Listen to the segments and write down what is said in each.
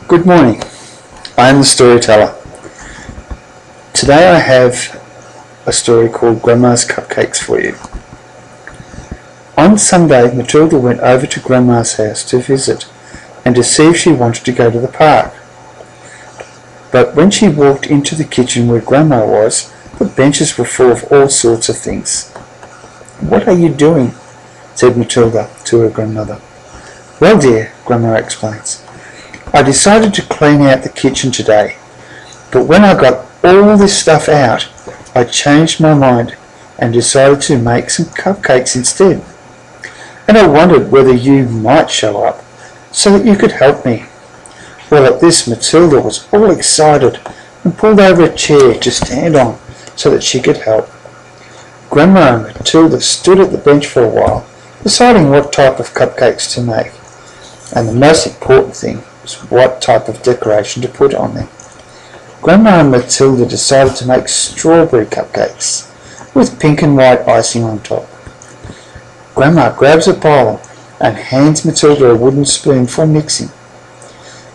Good morning, I am the storyteller. Today I have a story called Grandma's Cupcakes for you. On Sunday, Matilda went over to Grandma's house to visit and to see if she wanted to go to the park. But when she walked into the kitchen where Grandma was, the benches were full of all sorts of things. "What are you doing?" said Matilda to her grandmother. "Well, dear," Grandma explains, "I decided to clean out the kitchen today, but when I got all this stuff out, I changed my mind and decided to make some cupcakes instead. And I wondered whether you might show up so that you could help me." Well, at this, Matilda was all excited and pulled over a chair to stand on so that she could help. Grandma and Matilda stood at the bench for a while, deciding what type of cupcakes to make, and the most important thing was what type of decoration to put on them. Grandma and Matilda decided to make strawberry cupcakes with pink and white icing on top. Grandma grabs a bowl and hands Matilda a wooden spoon for mixing.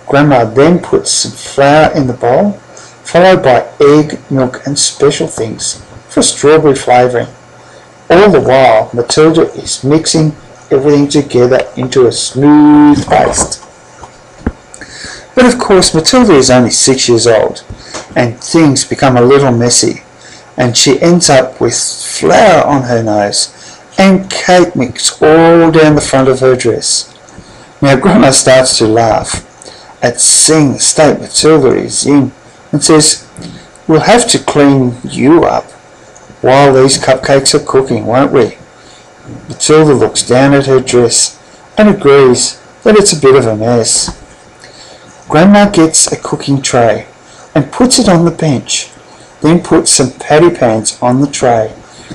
Grandma then puts some flour in the bowl, followed by egg, milk and special things for strawberry flavouring. All the while, Matilda is mixing everything together into a smooth paste. But of course, Matilda is only 6 years old, and things become a little messy, and she ends up with flour on her nose and cake mix all down the front of her dress. Now Grandma starts to laugh at seeing the state Matilda is in and says, "We'll have to clean you up while these cupcakes are cooking, won't we?" Matilda looks down at her dress and agrees that it's a bit of a mess. Grandma gets a cooking tray and puts it on the bench, then puts some patty pans on the tray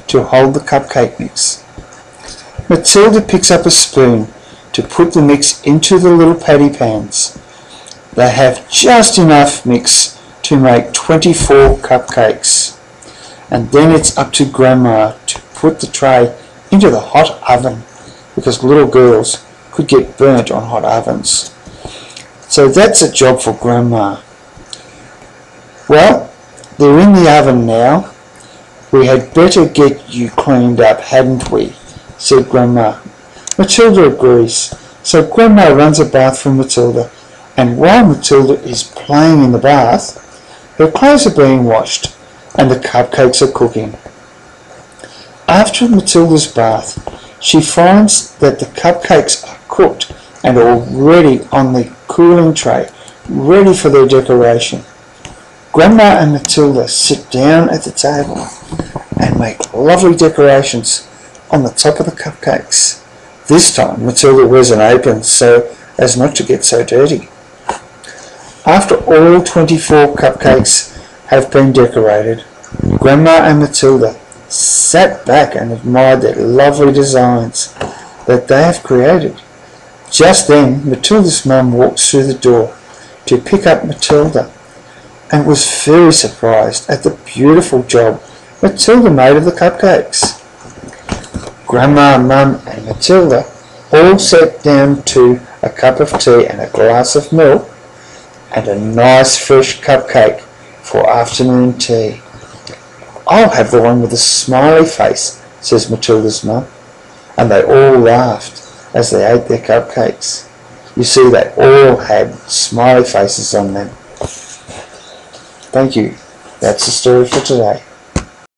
to hold the cupcake mix. Matilda picks up a spoon to put the mix into the little patty pans. They have just enough mix to make 24 cupcakes. And then it's up to Grandma to put the tray into the hot oven, because little girls could get burnt on hot ovens. So that's a job for Grandma. "Well, they're in the oven now. We had better get you cleaned up, hadn't we?" said Grandma. Matilda agrees, so Grandma runs a bath for Matilda, and while Matilda is playing in the bath, her clothes are being washed and the cupcakes are cooking. After Matilda's bath, she finds that the cupcakes are cooked and already on the cooling tray, ready for their decoration. Grandma and Matilda sit down at the table and make lovely decorations on the top of the cupcakes. This time Matilda wears an apron so as not to get so dirty. After all 24 cupcakes have been decorated, Grandma and Matilda sat back and admired their lovely designs that they have created. Just then, Matilda's mum walks through the door to pick up Matilda and was very surprised at the beautiful job Matilda made of the cupcakes. Grandma, Mum and Matilda all sat down to a cup of tea and a glass of milk and a nice fresh cupcake for afternoon tea. "I'll have the one with the smiley face," says Matilda's mum, and they all laughed as they ate their cupcakes. You see, they all had smiley faces on them. Thank you. That's the story for today.